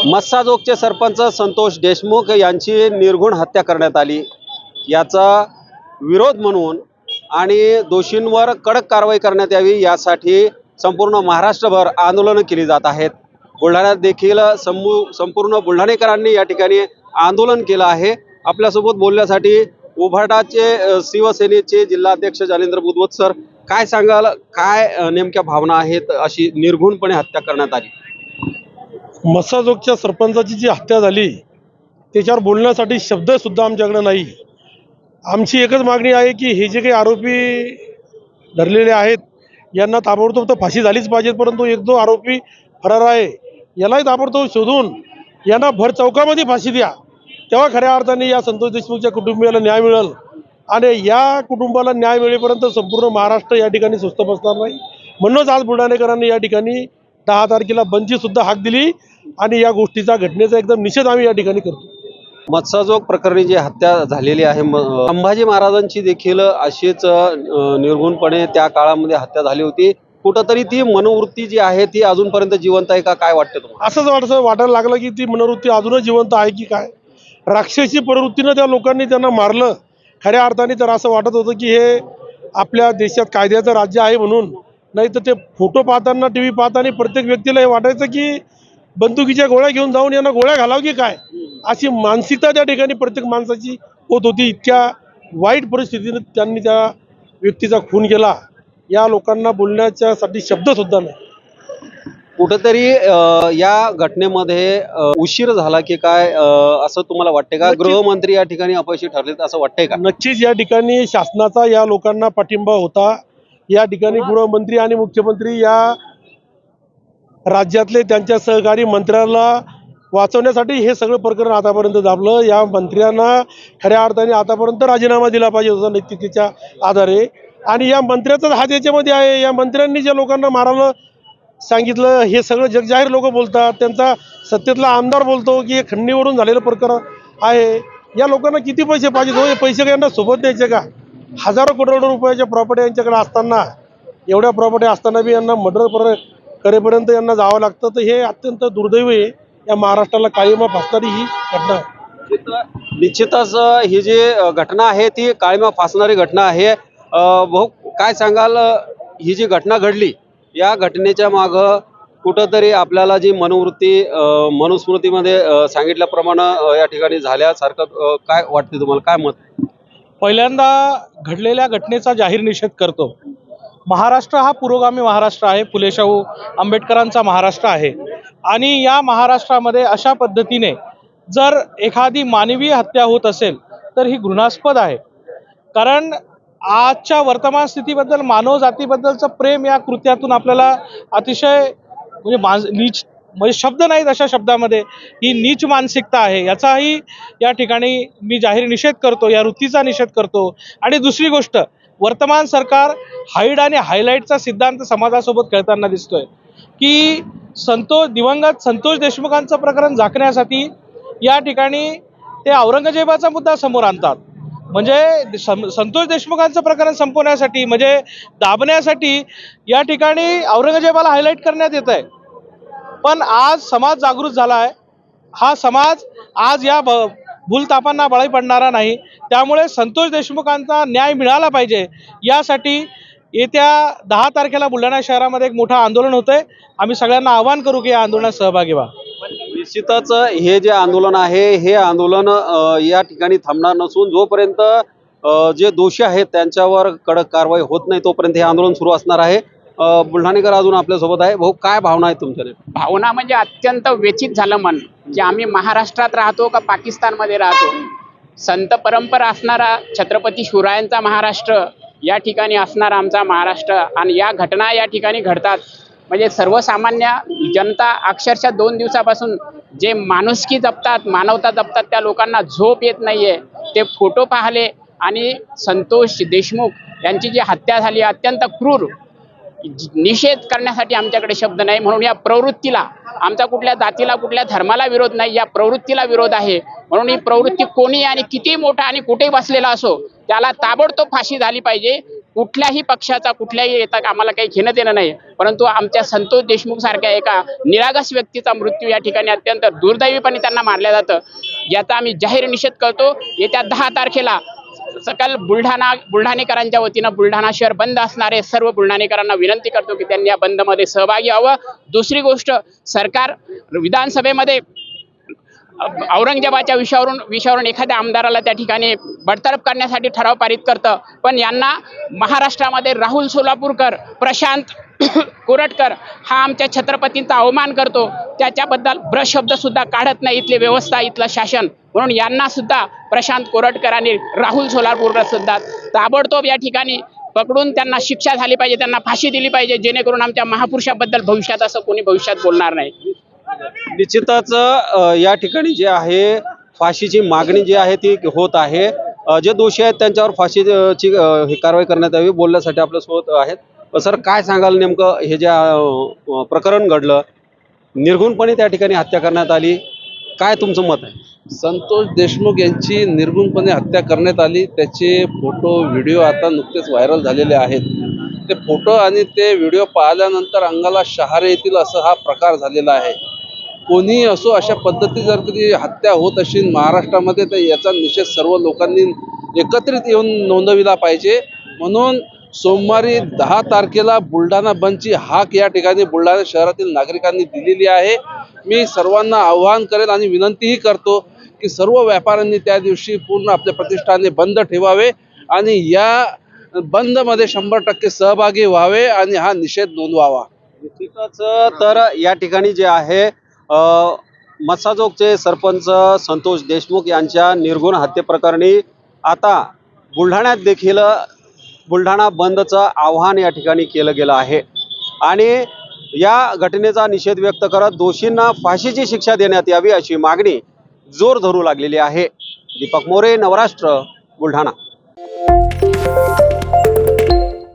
मस्साजोगचे सरपंच संतोष देशमुख यांची निर्घुण हत्या करण्यात आली, याचा विरोध म्हणून आणि दोषींवर कडक कारवाई करण्यात यावी यासाठी संपूर्ण महाराष्ट्रभर आंदोलनं केली जात आहेत। बुलढाण्यात देखील संपूर्ण बुलढाणेकरांनी या ठिकाणी आंदोलन केलं आहे। आपल्यासोबत बोलण्यासाठी उभाटाचे शिवसेनेचे जिल्हाध्यक्ष जालेंद्र बुधवत सर, काय सांगाल, काय नेमक्या भावना आहेत? अशी निर्घुणपणे हत्या करण्यात आली। मस्साजोगच्या सरपंचाची जी हत्या झाली त्याच्यावर बोलण्यासाठी शब्द सुद्धा आमच्याकडे नाही। आमची एकच मागणी आहे की हे जे काही आरोपी धरलेले आहेत यांना ताबडतोब तर फाशी झालीच पाहिजे, परंतु एक जो आरोपी फरार आहे यालाही ताबडतोब शोधून यांना भर चौकामध्ये फाशी द्या, तेव्हा खऱ्या अर्थाने या संतोष देशमुखच्या कुटुंबियाला न्याय मिळेल। आणि या कुटुंबाला न्याय मिळेपर्यंत संपूर्ण महाराष्ट्र या ठिकाणी सुस्त बसणार नाही। म्हणूनच आज बुलढाणेकरांनी या ठिकाणी 10 तारखेला बंदची सुद्धा हाक दिली आणि या गोष्टीचा घटनेचा एकदम निषेध आम्ही या ठिकाणी करतो। मस्साजोग प्रकरणी जी हत्या झालेली आहे, संभाजी महाराजांची देखील अशीच निर्घुणपणे त्या काळामध्ये हत्या झाली होती। कुठंतरी ती मनोवृत्ती जी आहे ती अजूनपर्यंत जिवंत आहे का, काय वाटतं तुम्हाला? असंच वाटायला लागलं की ती मनोवृत्ती अजूनच जिवंत आहे की काय, राक्षसी प्रवृत्तीनं त्या लोकांनी त्यांना मारलं खऱ्या अर्थाने। तर असं वाटत होतं की हे आपल्या देशात कायद्याचं राज्य आहे म्हणून, नाही तर ते फोटो पाहताना, टी व्ही पाहताना प्रत्येक व्यक्तीला हे वाटायचं की बंदुकीच्या गोळ्या घेऊन जाऊन यांना गोळ्या घालाव की काय, अशी मानसिकता त्या ठिकाणी प्रत्येक माणसाची होत होती। इतक्या वाईट परिस्थितीने त्यांनी त्या व्यक्तीचा खून केला, या लोकांना बोलण्याच्यासाठी शब्द सुद्धा नाही। कुठंतरी या घटनेमध्ये उशीर झाला की काय, असं तुम्हाला वाटते का? गृहमंत्री या ठिकाणी अपयशी ठरलेत असं वाटतंय का? नक्कीच या ठिकाणी शासनाचा या लोकांना पाठिंबा होता। या ठिकाणी गृहमंत्री आणि मुख्यमंत्री या राज्यातले त्यांच्या सहकारी मंत्र्याला वाचवण्यासाठी हे सगळं प्रकरण आतापर्यंत दाबलं। या मंत्र्यांना खऱ्या अर्थाने आतापर्यंत राजीनामा दिला पाहिजे होता नैतिकतेच्या आधारे, आणि या मंत्र्याचाच हात याच्यामध्ये आहे। या मंत्र्यांनी ज्या लोकांना मारायला सांगितलं हे सगळं जगजाहीर लोक बोलतात, त्यांचा सत्तेतला आमदार बोलतो की हे खंडणीवरून झालेलं प्रकरण आहे। या लोकांना किती पैसे पाहिजे हो? हे पैसे का यांना सोबत द्यायचे का? हजारो करोडो रुपयाच्या प्रॉपर्टी यांच्याकडे असताना, एवढ्या प्रॉपर्टी असताना बी यांना मर्डर करेपर्यंत यांना जावं लागतं। तर हे अत्यंत दुर्दैवी आहे। या महाराष्ट्राला काळीमा फासणारी ही घटना आहे। निश्चितच ही जी घटना आहे ती काळीमा फासणारी घटना आहे। भाऊ, काय सांगाल, ही जी घटना घडली या घटनेच्या मागं कुठंतरी आपल्याला जी मनोवृत्ती मनुस्मृतीमध्ये सांगितल्याप्रमाणे या ठिकाणी झाल्यासारखं काय वाटते तुम्हाला, काय मत? पहिल्यांदा घडलेल्या घटनेचा जाहीर निषेध करतो। महाराष्ट्र हा पुरोगामी महाराष्ट्र आहे, फुले शाहू आंबेडकरांचा महाराष्ट्र आहे, आणि या महाराष्ट्रामध्ये अशा पद्धतीने जर एखादी मानवी हत्या होत असेल तर ही घृणास्पद आहे। कारण आजच्या वर्तमान स्थितीबद्दल, मानव जातीबद्दलचं प्रेम या कृत्यातून आपल्याला अतिशय नीच, म्हणजे शब्द नाहीत अशा शब्दामध्ये, ही नीच मानसिकता आहे, याचाही या ठिकाणी मी जाहीर निषेध करतो, या वृत्तीचा निषेध करतो। आणि दुसरी गोष्ट, वर्तमान सरकार हाईड आणि हायलाईटचा सिद्धांत समाजासोबत खेळताना दिसतोय की दिवंगत संतोष देशमुखांचं प्रकरण झाकण्यासाठी या ठिकाणी ते औरंगजेबाचा मुद्दा समोर आणतात। म्हणजे संतोष देशमुखांचं प्रकरण संपवण्यासाठी, म्हणजे दाबण्यासाठी या ठिकाणी औरंगजेबाला हायलाईट करण्यात येत आहे। पण आज समाज जागृत झाला आहे, हा समाज आज या भूलतापांना बळी पडणारा नाही। त्यामुळे संतोष देशमुखांचा न्याय मिळाला पाहिजे, यासाठी येत्या 10 तारखेला बुलढाणा शहरामध्ये एक मोठं आंदोलन होतंय। आम्ही सगळ्यांना आवाहन करू की या आंदोलनात सहभागी व्हा। निश्चितच हे जे आंदोलन आहे हे आंदोलन या ठिकाणी थांबणार नसून जोपर्यंत जे दोषी आहेत त्यांच्यावर कडक कारवाई होत नाही तोपर्यंत हे आंदोलन सुरू असणार आहे। बुलढाणेकर अजून आपल्यासोबत आहे। भाऊ, काय भावना आहेत तुमच्या? भावना म्हणजे अत्यंत व्यथित झालं मन की आम्ही महाराष्ट्रात राहतो का पाकिस्तानमध्ये राहतो। संत परंपरा असणारा छत्रपती शिवरायांचा महाराष्ट्र या ठिकाणी असणारा आमचा महाराष्ट्र, आणि या घटना या ठिकाणी घडतात म्हणजे सर्वसामान्य जनता अक्षरशः 2 दिवसापासून जे माणुसकी जपतात, मानवता जपतात, त्या लोकांना झोप येत नाहीये। ते फोटो पाहिले आणि संतोष देशमुख यांची जी हत्या झाली अत्यंत क्रूर, निषेध करण्यासाठी आमच्याकडे शब्द नाही। म्हणून या प्रवृत्तीला, आमचा कुठल्या जातीला कुठल्या धर्माला विरोध नाही, या प्रवृत्तीला विरोध आहे म्हणून ही प्रवृत्ती कोणी आणि किती मोठा आणि कुठे बसलेला असो त्याला ताबडतोब फाशी झाली पाहिजे. कुठल्याही पक्षाचा कुठल्याही येता आम्हाला काही घेणं देणं नाही, परंतु आमच्या संतोष देशमुख सारख्या एका निरागस व्यक्तीचा मृत्यू या ठिकाणी अत्यंत दुर्दैवीपणे त्यांना मारलं जातं, याचा आम्ही जाहीर निषेध करतो. येत्या 10 तारखेला सकल बुलढाणेकरांच्या वतीनं बुलढाणा शहर बंद असणारे सर्व बुलढाणेकरांना विनंती करतो की त्यांनी या बंदमध्ये सहभागी व्हावं. दुसरी गोष्ट, सरकार विधानसभेमध्ये औरंगजेबाच्या विषयावरून एखाद्या आमदाराला त्या ठिकाणी बडतर्फ करण्यासाठी ठराव पारित करतं, पण यांना महाराष्ट्रामध्ये राहुल सोलापूरकर, प्रशांत कोरटकर हा आमच्या छत्रपतींचा अवमान करतो, त्याच्याबद्दल ब्रशब्द सुद्धा काढत नाही इथली व्यवस्था, इथलं शासन. म्हणून यांना सुद्धा प्रशांत कोरटकर आणि राहुल सोलापूरकर सुद्धा ताबडतोब या ठिकाणी पकडून त्यांना शिक्षा झाली पाहिजे, त्यांना फाशी दिली पाहिजे, जेणेकरून आमच्या महापुरुषाबद्दल भविष्यात असं कोणी भविष्यात बोलणार नाही. निश्चितच या ठिकाणी जे आहे फाशीची मागणी जी आहे ती होत आहे. जे दोषी आहेत त्यांच्यावर फाशीची कारवाई करण्यात यावी बोलण्यासाठी आपल्यासोबत आहेत. सर, काय सांगाल नेमकं हे जे प्रकरण घडलं, निर्घुणपणे त्या ठिकाणी हत्या करण्यात आली, काय तुमचं मत आहे? संतोष देशमुख यांची निर्गुणपणे हत्या करण्यात आली. त्याचे फोटो व्हिडिओ आता नुकतेच व्हायरल झालेले आहेत. ते फोटो आणि ते व्हिडिओ पाहिल्यानंतर अंगाला शहारे येतील असं हा प्रकार झालेला आहे. कोणीही असो, अशा पद्धती जर कधी हत्या होत असेल महाराष्ट्रामध्ये तर याचा निषेध सर्व लोकांनी एकत्रित येऊन नोंदविला पाहिजे. म्हणून सोमवारी 10 तारखेला बुलढाणा बंदची हाक या ठिकाणी बुलढाणा शहरातील नागरिकांनी दिलेली आहे. मी सर्वांना आवाहन करेल आणि विनंतीही करतो की सर्व व्यापाऱ्यांनी त्या दिवशी पूर्ण आपल्या प्रतिष्ठाने बंद ठेवावे आणि या बंदमध्ये 100% सहभागी व्हावे आणि हा निषेध नोंदवावा. निश्चितच तर या ठिकाणी जे आहे मस्साजोगचे सरपंच संतोष देशमुख यांच्या निर्घुण हत्येप्रकरणी आता बुलढाण्यात देखील बुलढाणा बंदचं आव्हान या ठिकाणी केलं गेलं आहे आणि या घटनेचा निषेध व्यक्त करत दोषींना फाशीची शिक्षा देण्यात यावी अशी मागणी जोर धरू लागलेली आहे. दीपक मोरे, नवराष्ट्र, बुलढाणा.